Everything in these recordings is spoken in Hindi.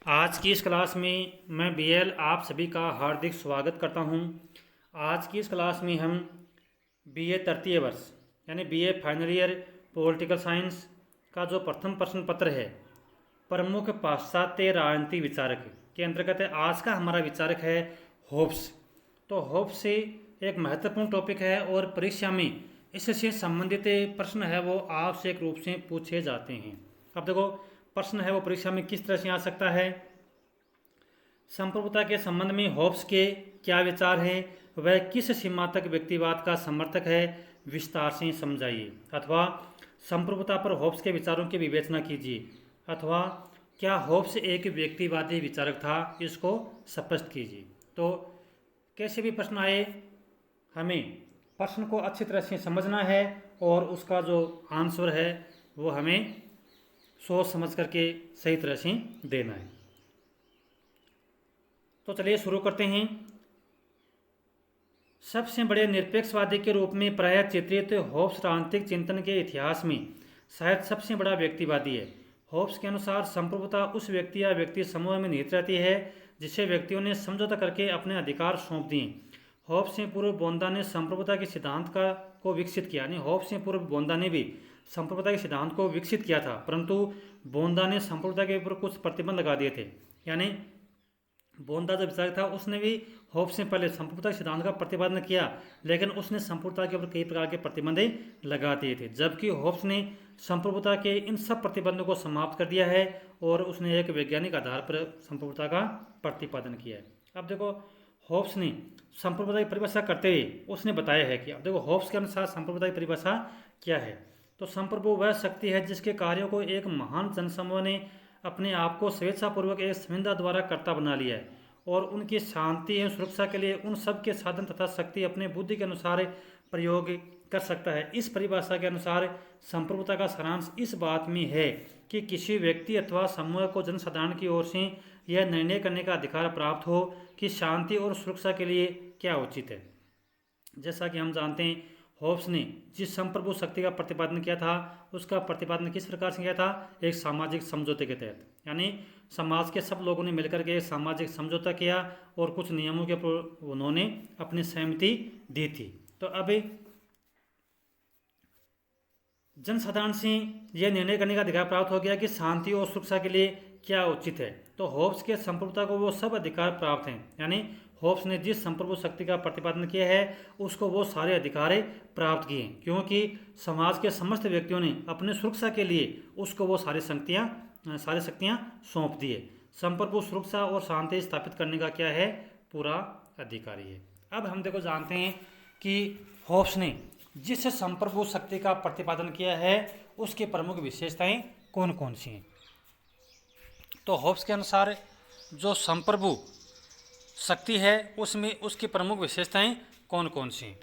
आज की इस क्लास में मैं बीएल आप सभी का हार्दिक स्वागत करता हूं। आज की इस क्लास में हम बीए तृतीय वर्ष यानी BA final year political science का जो प्रथम प्रश्न पत्र है प्रमुख पाश्चात्य राजनीतिक विचारक के अंतर्गत है। आज का हमारा विचारक है होब्स। तो होब्स से एक महत्वपूर्ण टॉपिक है और परीक्षा में इससे संबंधित प्रश्न है वो आवश्यक रूप से पूछे जाते हैं। अब देखो प्रश्न है वो परीक्षा में किस तरह से आ सकता है। संप्रभुता के संबंध में होब्स के क्या विचार हैं, वह किस सीमा तक व्यक्तिवाद का समर्थक है, विस्तार से समझाइए। अथवा संप्रभुता पर होब्स के विचारों की विवेचना कीजिए। अथवा क्या होब्स एक व्यक्तिवादी विचारक था, इसको स्पष्ट कीजिए। तो कैसे भी प्रश्न आए हमें प्रश्न को अच्छी तरह से समझना है और उसका जो आंसर है वो हमें सोच समझ करके सही तरह से देना है। तो चलिए शुरू करते हैं। सबसे बड़े निरपेक्षवादी के रूप में प्रायः चित्रित होब्स राजनीतिक चिंतन के इतिहास में शायद सबसे बड़ा व्यक्तिवादी है। होब्स के अनुसार संप्रभुता उस व्यक्ति या व्यक्ति समूह में निहित रहती है जिसे व्यक्तियों ने समझौता करके अपने अधिकार सौंप दिए। होब्स से पूर्व बोंदा ने संप्रभुता के सिद्धांत को विकसित किया। यानी होब्स से पूर्व बोंदा ने भी संप्रभुता के सिद्धांत को विकसित किया था, परंतु बोंदा ने संप्रभुता के ऊपर कुछ प्रतिबंध लगा दिए थे। यानी बोंदा जो विचारक था उसने भी होब्स से पहले संप्रभुता के सिद्धांत का प्रतिपादन किया, लेकिन उसने संप्रभुता के ऊपर कई प्रकार के प्रतिबंध लगा दिए थे, जबकि होब्स ने संप्रभुता के इन सब प्रतिबंधों को समाप्त कर दिया है और उसने एक वैज्ञानिक आधार पर संप्रभुता का प्रतिपादन किया है। अब देखो होब्स ने संप्रभुता की परिभाषा करते हुए उसने बताया है कि अब देखो होब्स के अनुसार संप्रभुता की परिभाषा क्या है। तो संप्रभु वह शक्ति है जिसके कार्यों को एक महान जनसमूह ने अपने आप को स्वेच्छापूर्वक एक संविदा द्वारा कर्ता बना लिया है और उनकी शांति एवं सुरक्षा के लिए उन सब के साधन तथा शक्ति अपने बुद्धि के अनुसार प्रयोग कर सकता है। इस परिभाषा के अनुसार संप्रभुता का सारांश इस बात में है कि किसी व्यक्ति अथवा समूह को जनसाधारण की ओर से यह निर्णय करने का अधिकार प्राप्त हो कि शांति और सुरक्षा के लिए क्या उचित है। जैसा कि हम जानते हैं होब्स ने जिस संप्रभु शक्ति का प्रतिपादन किया था उसका प्रतिपादन किस प्रकार से किया था, एक सामाजिक समझौते के तहत। यानी समाज के सब लोगों ने मिलकर के एक सामाजिक समझौता किया और कुछ नियमों के ऊपर उन्होंने अपनी सहमति दी थी। तो अब जनसाधारण से यह निर्णय करने का अधिकार प्राप्त हो गया कि शांति और सुरक्षा के लिए क्या उचित है। तो होब्स के संप्रभुता को वो सब अधिकार प्राप्त हैं। यानी होब्स ने जिस संप्रभु शक्ति का प्रतिपादन किया है उसको वो सारे अधिकार प्राप्त किए, क्योंकि समाज के समस्त व्यक्तियों ने अपने सुरक्षा के लिए उसको वो सारी शक्तियाँ सौंप दिए। संप्रभु सुरक्षा और शांति स्थापित करने का क्या है, पूरा अधिकारी है। अब हम देखो जानते हैं कि होब्स ने जिस संप्रभु शक्ति का प्रतिपादन किया है उसकी प्रमुख विशेषताएं कौन कौन सी हैं। तो होब्स के अनुसार जो संप्रभु शक्ति है उसमें उसकी प्रमुख विशेषताएं कौन कौन सी।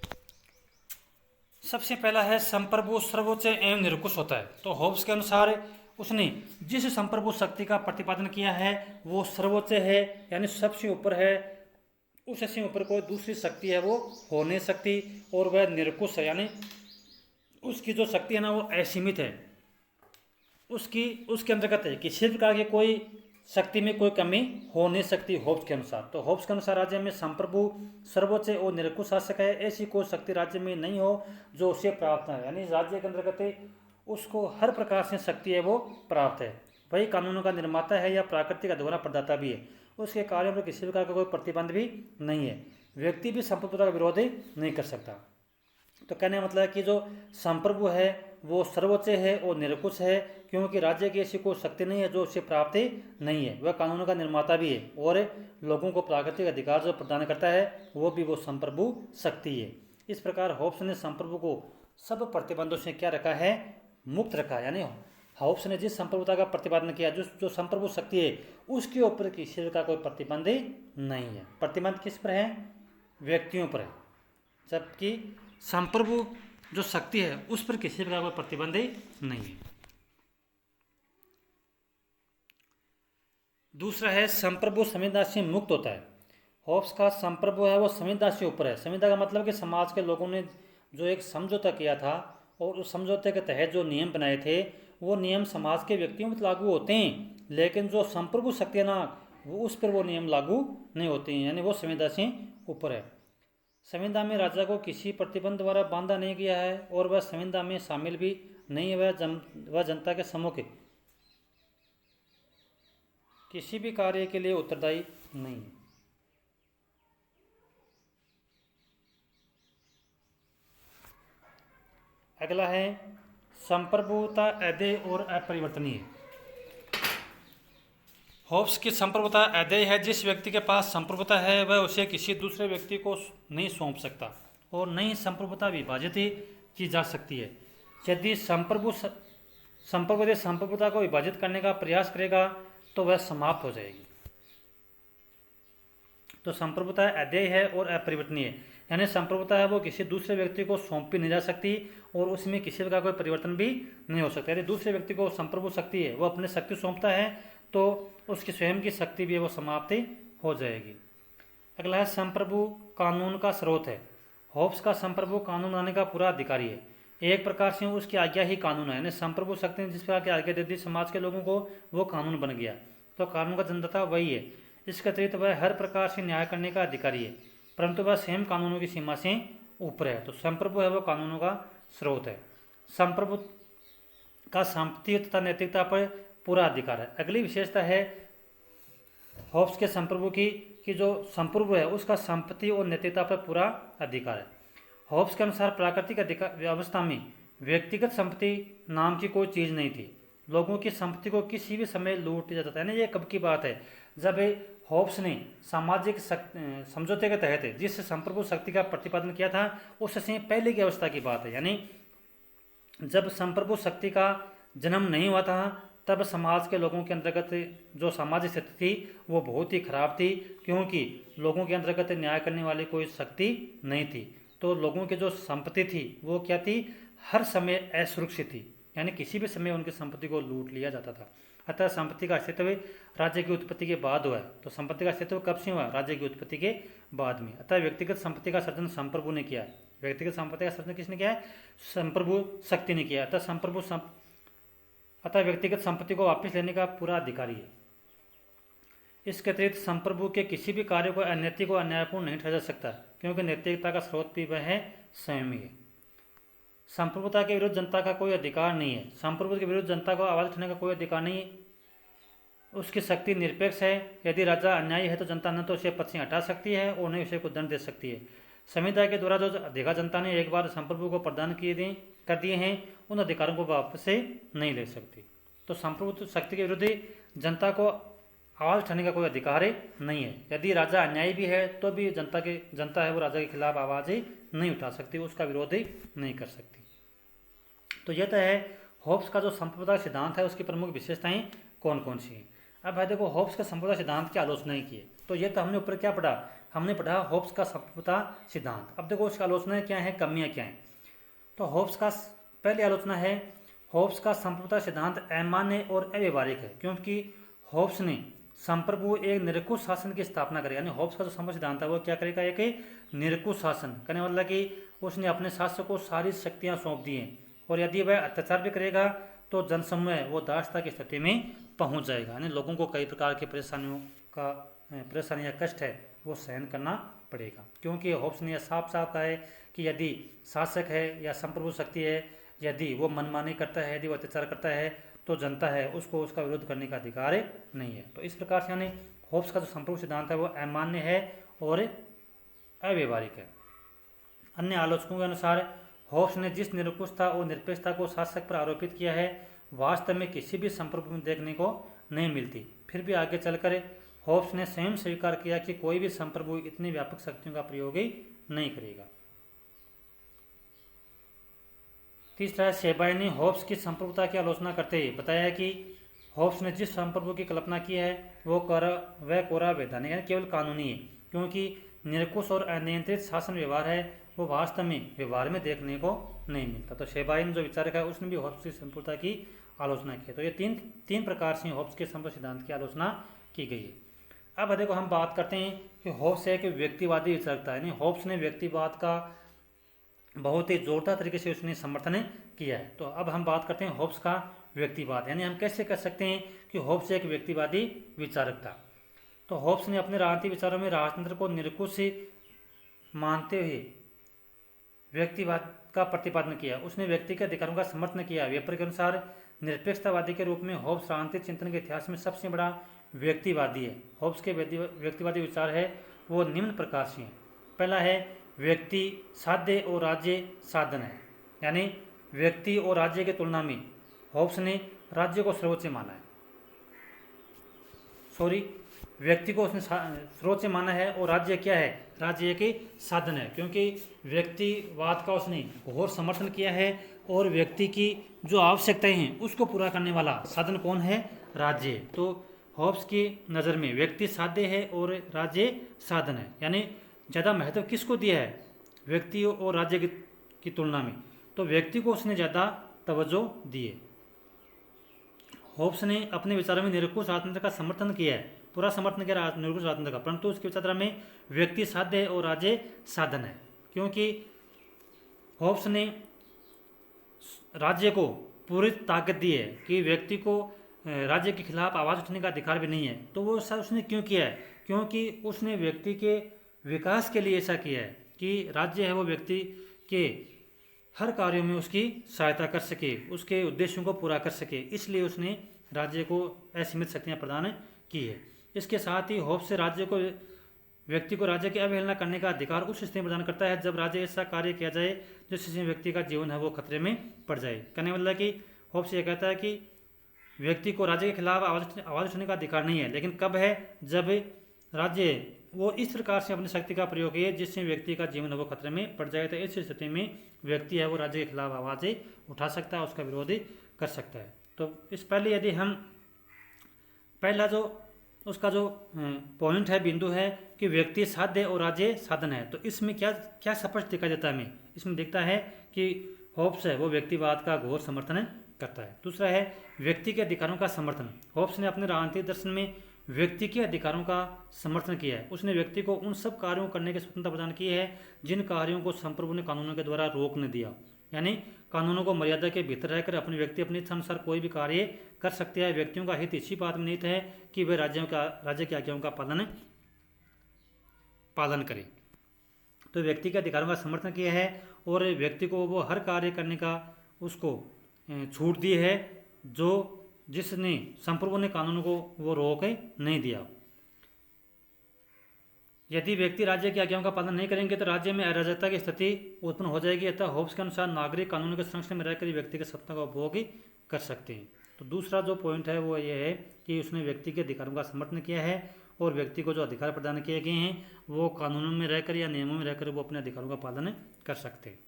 सबसे पहला है संप्रभु सर्वोच्च एवं निरंकुश होता है। तो होब्स के अनुसार उसने जिस संप्रभु शक्ति का प्रतिपादन किया है वो सर्वोच्च है, यानी सबसे ऊपर है, उससे ऊपर कोई दूसरी शक्ति है वो हो नहीं सकती, और वह निरंकुश है, यानी उसकी जो शक्ति है ना वो असीमित है, उसके अंतर्गत है, किसी प्रकार की कोई शक्ति में कोई कमी हो नहीं सकती होब्स के अनुसार। तो होब्स के अनुसार राज्य में संप्रभु सर्वोच्च और निरंकुश शासक है, ऐसी कोई शक्ति राज्य में नहीं हो जो उसे प्राप्त है। यानी राज्य के अंतर्गत उसको हर प्रकार से शक्ति है वो प्राप्त है। वही कानूनों का निर्माता है या प्राकृतिक अधूरा प्रदाता भी है। उसके कार्यों पर किसी प्रकार का कोई प्रतिबंध भी नहीं है। व्यक्ति भी संप्रभुता का विरोध नहीं कर सकता। तो कहने का मतलब है कि जो संप्रभु है वो सर्वोच्च है और निरंकुश है, क्योंकि राज्य की ऐसी कोई शक्ति नहीं है जो उसे प्राप्त नहीं है। वह कानूनों का निर्माता भी है और लोगों को प्राकृतिक अधिकार जो प्रदान करता है वो भी वो संप्रभु शक्ति है। इस प्रकार होब्स ने संप्रभु को सब प्रतिबंधों से क्या रखा है, मुक्त रखा। यानी होब्स ने जिस संप्रभुता का प्रतिपादन किया, जो संप्रभु शक्ति है उसके ऊपर किसी का कोई प्रतिबंध नहीं है। प्रतिबंध किस पर है, व्यक्तियों पर है, जबकि संप्रभु जो शक्ति है उस पर किसी प्रकार का प्रतिबंध नहीं है। दूसरा है संप्रभु संविदा से मुक्त होता है। होब्स का संप्रभु है वो संविदा से ऊपर है। संविदा का मतलब कि समाज के लोगों ने जो एक समझौता किया था और उस समझौते के तहत जो नियम बनाए थे वो नियम समाज के व्यक्तियों पर लागू होते हैं, लेकिन जो संप्रभु शक्ति है ना, वो उस पर वो नियम लागू नहीं होते हैं, यानी वो संविदा से ऊपर है। संविदा में राजा को किसी प्रतिबंध द्वारा बांधा नहीं गया है और वह संविदा में शामिल भी नहीं है। वह जनता के सम्मुख किसी भी कार्य के लिए उत्तरदायी नहीं है। अगला है संप्रभुता अध्यय और अपरिवर्तनीय। होब्स की संप्रभुता अध्यय है। जिस व्यक्ति के पास संप्रभुता है वह उसे किसी दूसरे व्यक्ति को नहीं सौंप सकता और नहीं संप्रभुता विभाजित की जा सकती है। यदि संप्रभुता को विभाजित करने का प्रयास करेगा तो वह समाप्त हो जाएगी। तो संप्रभुता अध्यय है और अपरिवर्तनीय, यानी संप्रभुता है वो किसी दूसरे व्यक्ति को सौंपी नहीं जा सकती और उसमें किसी प्रकार कोई परिवर्तन भी नहीं हो सकता। यदि दूसरे व्यक्ति को संप्रभु शक्ति है, वो अपनी शक्ति सौंपता है तो उसकी स्वयं की शक्ति भी वो समाप्त हो जाएगी। अगला है संप्रभु कानून का स्रोत है। होब्स का संप्रभु कानून बनाने का पूरा अधिकारी है। एक प्रकार से उसकी आज्ञा ही कानून है, यानी संप्रभु शक्ति ने जिस प्रकार की आज्ञा दे दी समाज के लोगों को, वो कानून बन गया। तो कानून का जनदाता वही है। इसके अतिरिक्त वह हर प्रकार से न्याय करने का अधिकारी है, परंतु वह स्वयं कानूनों की सीमा से ऊपर है। तो संप्रभु है वो कानूनों का स्रोत है। संप्रभु का संपत्ति तथा नैतिकता पर पूरा अधिकार है। अगली विशेषता है होब्स के संप्रभु की कि जो संप्रभु है उसका संपत्ति और नैतिकता पर पूरा अधिकार है। होब्स के अनुसार प्राकृतिक व्यवस्था में व्यक्तिगत संपत्ति नाम की कोई चीज़ नहीं थी। लोगों की संपत्ति को किसी भी समय लूट लिया जाता है ना। ये कब की बात है, जब होब्स ने सामाजिक समझौते के तहत जिस संप्रभु शक्ति का प्रतिपादन किया था उससे पहले की अवस्था की बात है। यानी जब संप्रभु शक्ति का जन्म नहीं हुआ था तब समाज के लोगों के अंतर्गत जो सामाजिक स्थिति थी वो बहुत ही खराब थी, क्योंकि लोगों के अंतर्गत न्याय करने वाली कोई शक्ति नहीं थी। तो लोगों की जो संपत्ति थी वो क्या थी, हर समय असुरक्षित थी, यानी किसी भी समय उनकी संपत्ति को लूट लिया जाता था। अतः संपत्ति का अस्तित्व राज्य की उत्पत्ति के बाद हुआ है। तो संपत्ति का अस्तित्व कब से हुआ, राज्य की उत्पत्ति के बाद में। अतः व्यक्तिगत संपत्ति का सृजन संप्रभु ने किया। व्यक्तिगत संपत्ति का सृजन किसने किया है, संप्रभु शक्ति ने किया। अतः व्यक्तिगत संपत्ति को वापस लेने का पूरा अधिकारी है। इसके अतिरिक्त संप्रभु के किसी भी कार्य को अनैतिक और अन्यायपूर्ण नहीं ठहरा जा सकता, क्योंकि नैतिकता का स्रोत भी वह है स्वयं ही है। संप्रभुता के विरुद्ध जनता का कोई अधिकार नहीं है। संप्रभु के विरुद्ध जनता को आवाज उठाने का कोई अधिकार नहीं है। उसकी शक्ति निरपेक्ष है। यदि राजा अन्यायी है तो जनता न तो उसे पद से हटा सकती है और न उसे को दंड दे सकती है। संविदा के द्वारा जो अधिकार जनता ने एक बार संप्रभु को प्रदान कर दिए हैं, उन अधिकारों को वापस से नहीं ले सकती। तो संप्रभु शक्ति के विरुद्ध जनता को आवाज उठाने का कोई अधिकार नहीं है। यदि राजा अन्यायी भी है तो भी जनता है वो राजा के खिलाफ आवाज़ नहीं उठा सकती, उसका विरोध नहीं कर सकती। तो यह तो है होब्स का जो संप्रभुता सिद्धांत है उसकी प्रमुख विशेषताएं कौन कौन सी हैं। अब भाई देखो, होब्स का संप्रभुता सिद्धांत की आलोचना ही की है। तो ये तो हमने ऊपर क्या पढ़ा, हमने पढ़ा होब्स का संप्रभुता सिद्धांत। अब देखो उसकी आलोचना क्या है, कमियां क्या हैं। तो होब्स का पहली आलोचना है, होब्स का संप्रभुता सिद्धांत अमान्य और अव्यवहारिक है, क्योंकि होब्स ने संप्रभु एक निरंकुश शासन की स्थापना करी। यानी होब्स का जो संप्रभुता सिद्धांत है वो क्या करेगा, एक निरंकुश शासन करने वाला कि उसने अपने शासक को सारी शक्तियां सौंप दी हैं, और यदि वह अत्याचार भी करेगा तो जनसमूह वो दासता की स्थिति में पहुंच जाएगा। यानी लोगों को कई प्रकार की परेशानी या कष्ट है वो सहन करना पड़ेगा, क्योंकि होब्स ने साफ साफ कहा है कि यदि शासक है या संप्रभु शक्ति है, यदि वो मनमानी करता है, यदि वो अत्याचार करता है तो जनता है उसको उसका विरोध करने का अधिकार नहीं है। तो इस प्रकार से यानी होब्स का जो संप्रभु सिद्धांत है वो अमान्य है और अव्यवहारिक है। अन्य आलोचकों के अनुसार होब्स ने जिस निरंकुशता और निरपेक्षता को शासक पर आरोपित किया है वास्तव में किसी भी संप्रभु में देखने को नहीं मिलती। फिर भी आगे चलकर होब्स ने स्वयं स्वीकार किया कि कोई भी संप्रभु इतनी व्यापक शक्तियों का प्रयोग ही नहीं करेगा। तीसरा, शेबाई ने होब्स की संप्रभुता की आलोचना करते हुए बताया कि होब्स ने जिस संप्रभु की कल्पना की है वह कोरा वैधानिक है, केवल कानूनी है, क्योंकि निरंकुश और अनियंत्रित शासन व्यवहार है वो वास्तव में व्यवहार में देखने को नहीं मिलता। तो शेबाई ने जो विचारक है उसने भी होब्स की संप्रभुता की आलोचना की है। तो ये तीन प्रकार से होब्स के संप्रभु सिद्धांत की आलोचना की गई है। अब देखो हम बात करते हैं कि होब्स है कि व्यक्तिवादी विचारकता है। यानी होब्स ने व्यक्तिवाद का बहुत ही जोरदार तरीके से उसने समर्थन किया है। तो अब हम बात करते हैं होब्स का व्यक्तिवाद। यानी हम कैसे कह सकते हैं कि होब्स एक व्यक्तिवादी विचारक था। तो होब्स ने अपने राजनीतिक विचारों में राजतंत्र को निरंकुश मानते हुए व्यक्तिवाद का प्रतिपादन किया। उसने व्यक्ति के अधिकारों का समर्थन किया। वेपर के अनुसार निरपेक्षतावादी के रूप में होब्स राजनीतिक चिंतन के इतिहास में सबसे बड़ा व्यक्तिवादी है। होब्स के व्यक्तिवादी विचार है वो निम्न प्रकार से हैं। पहला है व्यक्ति साध्य और राज्य साधन है। यानी व्यक्ति और राज्य की तुलना में होब्स ने राज्य को सर्वोच्च माना है। व्यक्ति को उसने सर्वोच्च माना है और राज्य क्या है? राज्य एक साधन है, क्योंकि व्यक्तिवाद का उसने घोर समर्थन किया है और व्यक्ति की जो आवश्यकताएं हैं उसको पूरा करने वाला साधन कौन है? राज्य। तो होब्स की नज़र में व्यक्ति साध्य है और राज्य साधन है। यानी ज़्यादा महत्व किसको दिया है व्यक्ति और राज्य की तुलना में? तो व्यक्ति को उसने ज़्यादा तवज्जो दी है। होब्स ने अपने विचारों में निरंकुश राजतंत्र का समर्थन किया है, पूरा समर्थन किया निरंकुश राजतंत्र का, परंतु उसके विचारधारा में व्यक्ति साध्य है और राज्य साधन है, क्योंकि होब्स ने राज्य को पूरी ताकत दी है कि व्यक्ति को राज्य के खिलाफ आवाज़ उठाने का अधिकार भी नहीं है। तो वो सब उसने क्यों किया है? क्योंकि उसने व्यक्ति के विकास के लिए ऐसा किया है कि राज्य है वो व्यक्ति के हर कार्यों में उसकी सहायता कर सके, उसके उद्देश्यों को पूरा कर सके, इसलिए उसने राज्य को असीमित शक्तियाँ प्रदान की है। इसके साथ ही होब्स से व्यक्ति को राज्य की अवहेलना करने का अधिकार उस स्थिति में प्रदान करता है जब राज्य ऐसा कार्य किया जाए जिससे व्यक्ति का जीवन है वो खतरे में पड़ जाए। कहने वाला कि होब्स ये कहता है कि व्यक्ति को राज्य के खिलाफ आवाज़ उठाने का अधिकार नहीं है, लेकिन कब है? जब राज्य वो इस प्रकार से अपनी शक्ति का प्रयोग किए जिससे व्यक्ति का जीवन है वो खतरे में पड़ जाए। तो इस स्थिति में व्यक्ति है वो राज्य के खिलाफ आवाज़ें उठा सकता है, उसका विरोध कर सकता है। तो इस पहले यदि हम पहला जो उसका जो पॉइंट है, बिंदु है कि व्यक्ति साध्य और राज्य साधन है, तो इसमें क्या क्या स्पष्ट दिखाई देता है हमें? इसमें दिखता है कि होब्स है वो व्यक्तिवाद का घोर समर्थन करता है। दूसरा है व्यक्ति के अधिकारों का समर्थन। होब्स ने अपने राजनीतिक दर्शन में व्यक्ति के अधिकारों का समर्थन किया है। उसने व्यक्ति को उन सब कार्यों करने की स्वतंत्रता प्रदान की है जिन कार्यों को संप्रभु ने कानूनों के द्वारा रोक न दिया। यानी कानूनों को मर्यादा के भीतर रहकर अपने व्यक्ति अपनी इच्छा अनुसार कोई भी कार्य कर सकते हैं। व्यक्तियों का हित इसी बात में निहित है कि वे राज्य की आज्ञाओं का पालन करें। तो व्यक्ति के अधिकारों का समर्थन किया है और व्यक्ति को वो हर कार्य करने का उसको छूट दी है जो जिसने संप्रभु ने कानूनों को वो रोक नहीं दिया। यदि व्यक्ति राज्य की आज्ञाओं का पालन नहीं करेंगे तो राज्य में अराजकता की स्थिति उत्पन्न हो जाएगी। अतः होब्स के अनुसार नागरिक कानूनों के संरक्षण में रहकर व्यक्ति के सत्ता का उपभोग कर सकते हैं। तो दूसरा जो पॉइंट है वो ये है कि उसने व्यक्ति के अधिकारों का समर्थन किया है और व्यक्ति को जो अधिकार प्रदान किए गए हैं वो कानूनों में रहकर या नियमों में रहकर वो अपने अधिकारों का पालन कर सकते हैं।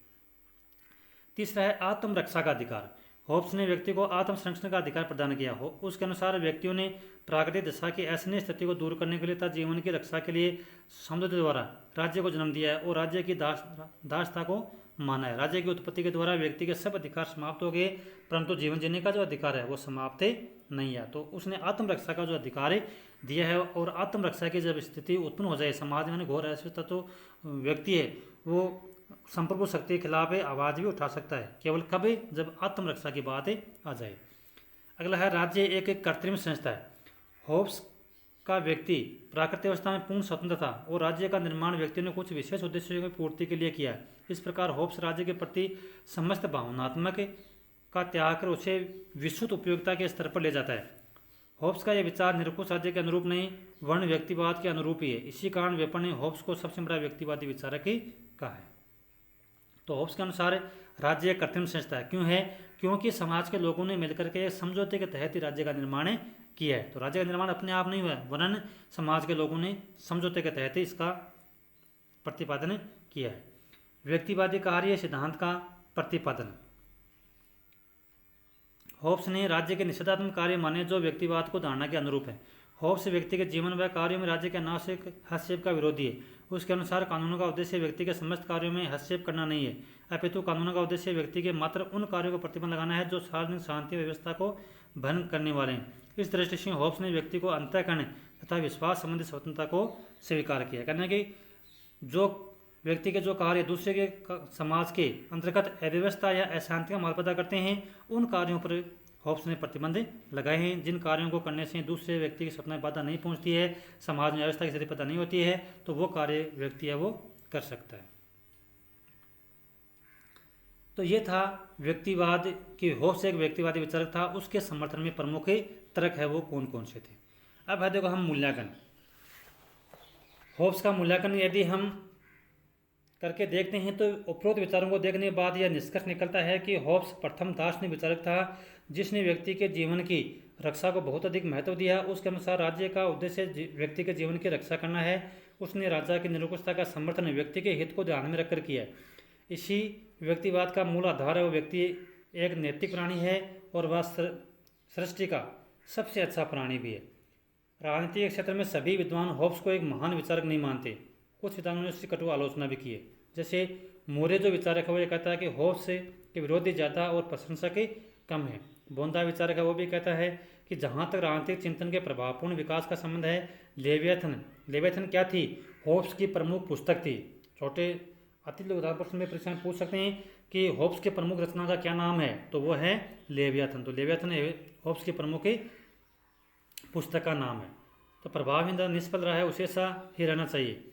तीसरा है आत्मरक्षा का अधिकार। होब्स ने व्यक्ति को आत्म संरक्षण का अधिकार प्रदान किया हो। उसके अनुसार व्यक्तियों ने प्राकृतिक दशा की ऐसी स्थिति को दूर करने के लिए तथा जीवन की रक्षा के लिए समझौते द्वारा राज्य को जन्म दिया है और राज्य की दासता को माना है। राज्य की उत्पत्ति के द्वारा व्यक्ति के सब अधिकार समाप्त हो गए, परंतु जीवन जीने का जो अधिकार है वो समाप्त नहीं है। तो उसने आत्मरक्षा का जो अधिकार दिया है और आत्मरक्षा की जब स्थिति उत्पन्न हो जाए समाज में घोर अस्वस्थता, तो व्यक्ति है वो संप्रभु शक्ति के खिलाफ आवाज़ भी उठा सकता है, केवल कभी जब आत्मरक्षा की बात आ जाए। अगला है राज्य एक कृत्रिम संस्था है। होब्स का व्यक्ति प्राकृतिक अवस्था में पूर्ण स्वतंत्र था और राज्य का निर्माण व्यक्ति ने कुछ विशेष उद्देश्यों की पूर्ति के लिए किया है। इस प्रकार होब्स राज्य के प्रति समस्त भावनात्मक का त्याग कर उसे विस्तृत उपयोगिता के स्तर पर ले जाता है। होब्स का यह विचार निरंकुश राज्य के अनुरूप नहीं वर्ण व्यक्तिवाद के अनुरूप ही है। इसी कारण वेपर ने होब्स को सबसे बड़ा व्यक्तिवादी विचारक कहा है। तो होब्स के अनुसार राज्य एक कृत्रिम संस्था है। क्यों है? क्योंकि समाज के लोगों ने मिलकर के समझौते के तहत ही राज्य का निर्माण किया है। तो राज्य का निर्माण अपने आप नहीं हुआ है, वरन समाज के लोगों ने समझौते के तहत ही इसका प्रतिपादन किया है। व्यक्तिवादी कार्य सिद्धांत का प्रतिपादन। होब्स ने राज्य के निषेधात्मक कार्य माने जो व्यक्तिवाद को धारणा के अनुरूप है। होब्स व्यक्ति के जीवन व कार्यों में राज्य के अनावश्यक हस्तक्षेप का विरोधी है। उसके अनुसार कानूनों का उद्देश्य व्यक्ति के समस्त कार्यों में हस्तक्षेप करना नहीं है, अपितु कानूनों का उद्देश्य व्यक्ति के मात्र उन कार्यों को प्रतिबंध लगाना है जो सार्वजनिक शांति व्यवस्था को भंग करने वाले हैं। इस दृष्टि से होब्स ने व्यक्ति को अंतःकरण तथा विश्वास संबंधी स्वतंत्रता को स्वीकार किया। कहने कि जो व्यक्ति के जो कार्य दूसरे के समाज के अंतर्गत अव्यवस्था या अशांति का मार्ग पैदा करते हैं उन कार्यों पर होब्स ने प्रतिबंध लगाए हैं। जिन कार्यों को करने से दूसरे व्यक्ति की स्वतंत्रता में बाधा नहीं पहुंचती है, समाज में व्यवस्था की स्थिति पैदा नहीं होती है, तो वो कार्य व्यक्ति है वो कर सकता है। तो ये था व्यक्तिवाद कि होब्स एक व्यक्तिवादी विचारक था, उसके समर्थन में प्रमुख तर्क है वो कौन कौन से थे। अब है देखो हम मूल्यांकन, होब्स का मूल्यांकन यदि हम करके देखते हैं तो उपरोक्त विचारों को देखने के बाद यह निष्कर्ष निकलता है कि होब्स प्रथम दार्शनिक विचारक था जिसने व्यक्ति के जीवन की रक्षा को बहुत अधिक महत्व दिया। उसके अनुसार राज्य का उद्देश्य व्यक्ति के जीवन की रक्षा करना है। उसने राजा की निरंकुशता का समर्थन व्यक्ति के हित को ध्यान में रखकर किया। इसी व्यक्तिवाद का मूल आधार है वो व्यक्ति एक नैतिक प्राणी है और वह सृष्टि का सबसे अच्छा प्राणी भी है। राजनीतिक क्षेत्र में सभी विद्वान होब्स को एक महान विचारक नहीं मानते। कुछ विद्वानों ने उसकी कटु आलोचना भी की है। जैसे मोरे जो विचारक है वो ये कहता है कि होब्स के विरोधी ज़्यादा और प्रशंसक कम है। बोंदा विचारक है वो भी कहता है कि जहाँ तक राजनीतिक चिंतन के प्रभावपूर्ण विकास का संबंध है, लेवियाथन क्या थी? होब्स की प्रमुख पुस्तक थी। छोटे अति उदाहरण प्रश्न में परीक्षा में पूछ सकते हैं कि होब्स के प्रमुख रचना का क्या नाम है, तो वो है लेवियाथन। तो लेवियाथन होब्स की प्रमुख पुस्तक का नाम है। तो प्रभावहीन निष्फल रहा है, उसे ऐसा ही रहना चाहिए।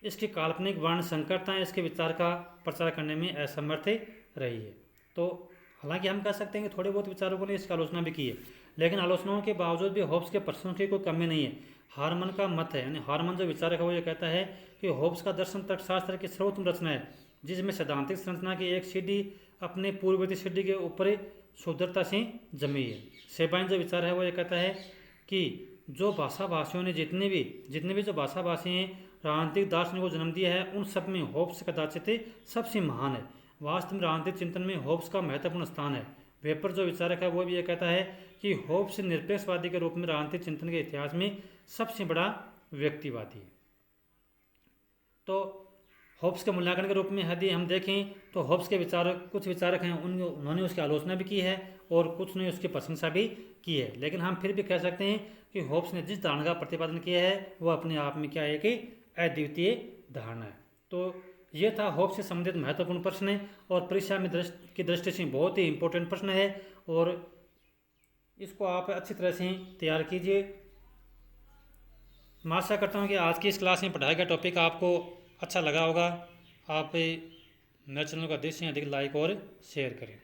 इसकी काल्पनिक वर्ण संकरता इसके विचार का प्रचार करने में असमर्थ रही है। तो हालांकि हम कह सकते हैं कि थोड़े बहुत विचारकों ने इसकी आलोचना भी की है, लेकिन आलोचनाओं के बावजूद भी होब्स के प्रश्नों की कोई कमी नहीं है। हार्मन का मत है, यानी हार्मन जो विचारक है वो ये कहता है कि होब्स का दर्शन तर्कशास्त्र की सर्वोत्तम रचना है जिसमें सैद्धांतिक संरचना की एक सीढ़ी अपने पूर्ववर्ती सीढ़ी के ऊपर सुदृढ़ता से जमी है। सेबाइन जो विचार है वो ये कहता है कि जो भाषाभाषियों ने जितने भी जो भाषाभाषी हैं राजनीतिक दार्शनिक को जन्म दिया है, उन सब में होब्स कदाचित सबसे महान है। वास्तव में राजनीतिक चिंतन में होब्स का महत्वपूर्ण स्थान है। वेपर जो विचारक है वो भी ये कहता है कि होब्स निरपेक्षवादी के रूप में राजनीतिक चिंतन के इतिहास में सबसे बड़ा व्यक्तिवादी है। तो होब्स के मूल्यांकन के रूप में यदि हम देखें तो होब्स के कुछ विचारक हैं उन्होंने उसकी आलोचना भी की है और कुछ ने उसकी प्रशंसा भी की है, लेकिन हम फिर भी कह सकते हैं कि होब्स ने जिस धारणा का प्रतिपादन किया है वह अपने आप में क्या है कि अद्वितीय धारणा है। तो ये था होब्स से संबंधित महत्वपूर्ण प्रश्न और परीक्षा में की दृष्टि से बहुत ही इंपॉर्टेंट प्रश्न है और इसको आप अच्छी तरह से तैयार कीजिए। मैं आशा करता हूँ कि आज की इस क्लास में पढ़ाया गया टॉपिक आपको अच्छा लगा होगा। आप मेरे चैनल को अधिक से अधिक लाइक और शेयर करें।